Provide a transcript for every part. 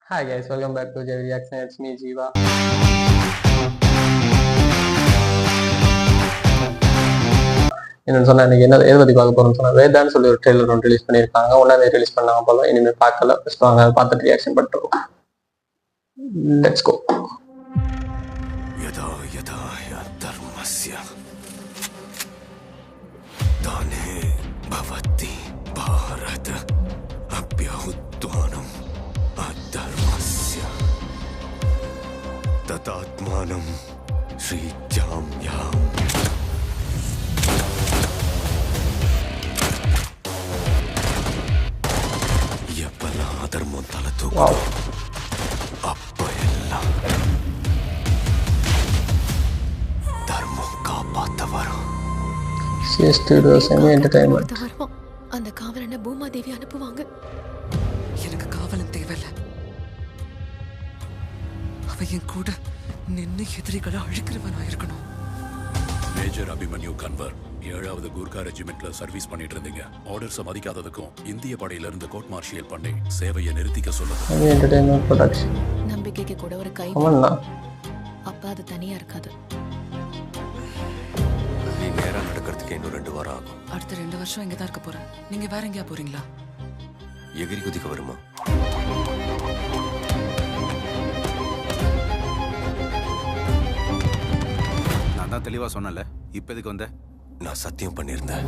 Hi guys, welcome back to J Reaction. It's me Jeeva. என்னன்னு சொன்னா இன்னைக்கு என்ன எதை பத்தி பார்க்க போறோம்னு சொன்னா வேதான்னு சொல்லி ஒரு ட்ரெய்லர் ஒன்று ரிலீஸ் பண்ணியிருக்காங்க. ஒன்னாவே ரிலீஸ் பண்ணாங்க போல, இனிமேல் பார்க்கல. ஃபர்ஸ்ட் வாங்க பார்த்துட்டு ரியாக்ஷன் பண்ணிட்டு லெட்ஸ் கோ. यदा यदा धर्मस्य दाने भवति भारत अभ्युत्थानम् अधर्मस्य तदात्मानं श्रीजाम्याम् எப்பெல்லாம் அதர்மம் தலை தூக்கும் அப்ப எல்லாம் தர்மம் காப்பாத்த வரும். அந்த காவலனை பூமாதேவி அனுப்புவாங்க. எனக்கு காவலன் தேவையில்ல. அவ என் கூட நின்று எதிரிகளை அழிக்கிறவனா இருக்கணும். மேஜர் அபிமன்யு கன்வர் 7வது கூர்கா ரெஜிமெண்ட்ல சர்வீஸ் பண்ணிட்டு இருந்தீங்க. ஆர்டர்ஸை மதிக்காததுக்கும் இந்திய படையில இருந்து கோர்ட் மார்ஷியல் பண்ணி சேவையை நிறுத்திக்க சொல்லுங்க. நம்பிக்கைக்கு கூட ஒரு கை, அப்ப அது தனியா இருக்காது. நீ நேரா நடக்கிறதுக்கு இன்னும் 2 வாரம் ஆகும். அடுத்த 2 வருஷம் இங்கதான் இருக்க போறேன். நீங்க வேற எங்கேயா போறீங்களா? எகிரி குதிக்க வருமா? நான் தான் தெளிவா சொன்னல, இப்ப எதுக்கு வந்த? நான் சத்தியம் பண்ணியிருந்தேன்.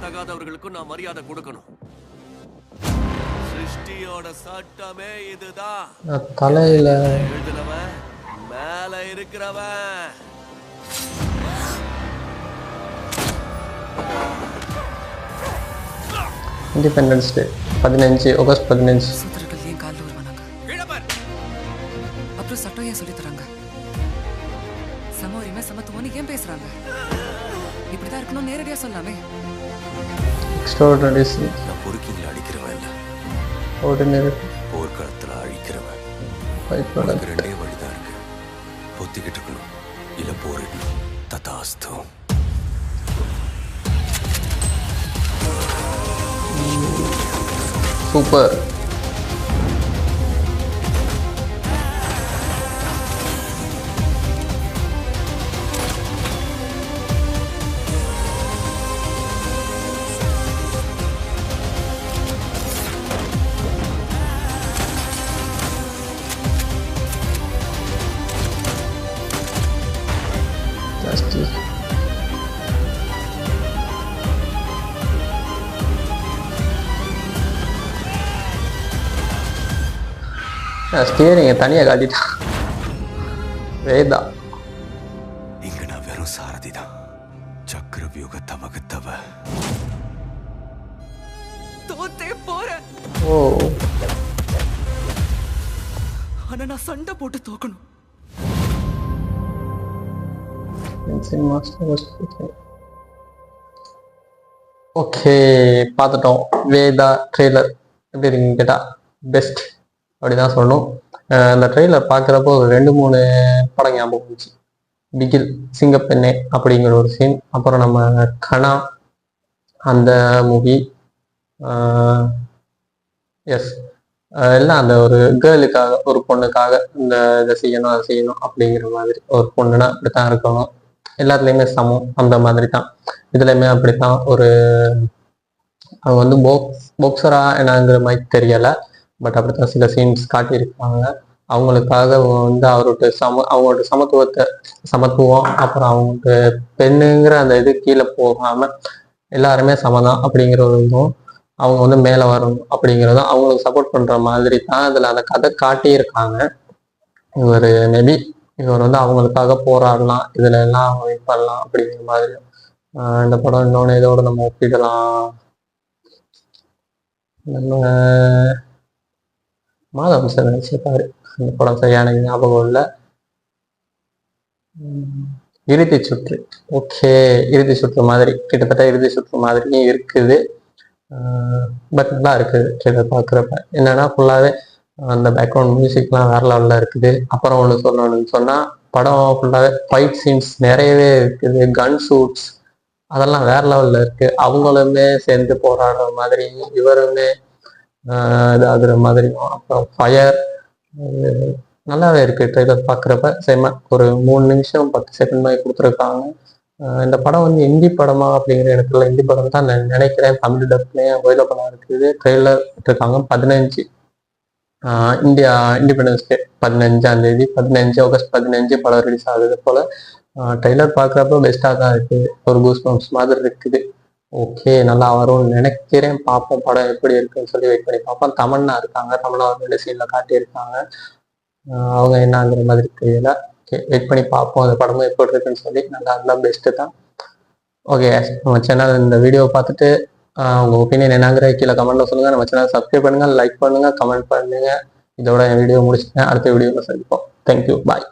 தகாதவர்களுக்கும் நான் மரியாதை கொடுக்கணும். சிருஷ்டியோட சட்டமே இதுதான். தலையில எழுதுனவன் மேல இருக்கிறவன். Independence day 15 August 15. சூத்திரர்கள் ஏன் காலில் வருவானாங்க? அப்புறம் சட்டம் ஏன் சொல்லி தராங்க? சம உரிமை சமத்துவம்னு ஏன் பேசுறாங்க? இப்படிதான் இருக்கணும் நேரடியா சொல்லாமே. Extraordinary scene. நான் பொறுக்கிங்களை அடிக்கிறவன் இல்ல, ஆர்டினரி போர்க்களத்துல அழிக்கிறவன். ஃபைட் பண்ண உனக்கு 2 வழிதான் இருக்கு. பொத்திக்கிட்டு இருக்கணும், இல்ல போரிடணும். ததாஸ்து. சூப்பர். Justice. ஸ்டியரிங்க தனியா காட்டிட்டான் வேதா. இங்க நான் வெறும் சாரதி தான். சக்கர வியூகத்தை வகுத்தவ. தோத்தே போறேன். ஓ, ஆனா நான் சண்டை போட்டு தோக்கணும். ஓகே, பார்த்துட்டோம். வேதா ட்ரெய்லர் எப்படி இருக்குன்னு கேட்டா பெஸ்ட் அப்படிதான் சொல்லணும். அந்த ட்ரெய்லர் பார்க்குறப்போ ஒரு 2-3 படம் ஞாபகம் வந்துச்சு. பிகில், சிங்கப்பெண்ணே அப்படிங்கிற ஒரு சீன், அப்புறம் நம்ம கனா அந்த மூவி, எஸ் எல்லாம் அந்த ஒரு கேர்ளுக்காக, ஒரு பொண்ணுக்காக இந்த இதை செய்யணும் அதை செய்யணும் அப்படிங்கிற மாதிரி. ஒரு பொண்ணுனா அப்படித்தான் இருக்கணும், எல்லாத்துலேயுமே சமம் அந்த மாதிரி தான். இதுலையுமே அப்படித்தான். ஒரு அவங்க வந்து பாக்ஸரா என்னங்கிற மாதிரி தெரியலை, பட் அப்படித்தான் சில சீன்ஸ் காட்டியிருக்காங்க. அவங்களுக்காக வந்து அவங்களோட சமத்துவம், அப்புறம் அவங்களுக்கு பெண்ணுங்கிற அந்த இது கீழே போகாம எல்லாருமே சமதான் அப்படிங்கிற ஒரு இதுவும், அவங்க வந்து மேலே வரணும் அப்படிங்கிறதும் அவங்களுக்கு சப்போர்ட் பண்ற மாதிரி தான் இதில் அந்த கதை காட்டியிருக்காங்க. மேபி இவர் வந்து அவங்களுக்காக போராடலாம், இதுல எல்லாம் வெயிட் பண்ணலாம் அப்படிங்கிற மாதிரி. இந்த படம் இன்னொன்று இதோட நம்ம ஒப்பிடலாம். நம்ம மாதவன் சார் நினைச்சிருப்பாரு, இந்த படம் சரியான ஞாபகம் இல்லை. இறுதி சுற்று. ஓகே, இறுதி சுற்று மாதிரி, கிட்டத்தட்ட இறுதி சுற்று மாதிரியும் இருக்குது. பட் நல்லா இருக்குது ட்ரெய்லர் பார்க்குறப்ப. என்னன்னா ஃபுல்லாகவே அந்த பேக்ரவுண்ட் மியூசிக்லாம் வேற லெவலில் இருக்குது. அப்புறம் ஒன்று சொல்லணும்னு சொன்னால், படம் ஃபுல்லாகவே ஃபைட் சீன்ஸ் நிறையவே இருக்குது. கன் ஷூட்ஸ் அதெல்லாம் வேற லெவலில் இருக்குது. அவங்களுமே சேர்ந்து போராடுற மாதிரி, இவருமே இது ஆகுற மாதிரியும், அப்புறம் ஃபயர் நல்லாவே இருக்கு ட்ரெய்லர் பார்க்குறப்ப. செம்ம ஒரு 3 நிமிஷம் 10 செகண்ட் மாதிரி கொடுத்துருக்காங்க. இந்த படம் வந்து இந்தி படமா அப்படிங்கிற இடத்துல இந்தி படம் தான் நான் நினைக்கிறேன். தமிழ் டப்லேயும் அவைலபிளாக இருக்குது. ட்ரெய்லர் விட்டுருக்காங்க 15 இந்தியா இண்டிபெண்டன்ஸ் டே 15ஆம் தேதி 15 ஆகஸ்ட் 15 படம் ரிலீஸ் ஆகுது போல. ட்ரெய்லர் பார்க்குறப்ப பெஸ்ட்டாக தான் இருக்குது. ஒரு கூஸ் பம்ப்ஸ் மாதிரி இருக்குது. ஓகே, நல்லா வரும்னு நினைக்கிறேன். பார்ப்போம் படம் எப்படி இருக்குன்னு சொல்லி வெயிட் பண்ணி பார்ப்போம். தமன்னா இருக்காங்க. தமன்னா ஒரு 2 சீனில் காட்டியிருக்காங்க. அவங்க என்னங்கிற மாதிரி தெரியல. ஓகே, வெயிட் பண்ணி பார்ப்போம் அந்த படமும் எப்படி இருக்குன்னு சொல்லி. நல்லா இருந்தால் பெஸ்ட்டு தான். ஓகே, நம்ம சேனல் இந்த வீடியோவை பார்த்துட்டு உங்கள் ஒப்பீனியன் என்னங்கிற கீழே கமெண்ட்டில் சொல்லுங்கள். நம்ம சேனல் சப்ஸ்கிரைப் பண்ணுங்கள், லைக் பண்ணுங்கள், கமெண்ட் பண்ணுங்கள். இதோட என் வீடியோ முடிச்சுட்டேன். அடுத்த வீடியோவில் சந்திப்போம். தேங்க்யூ, பாய்.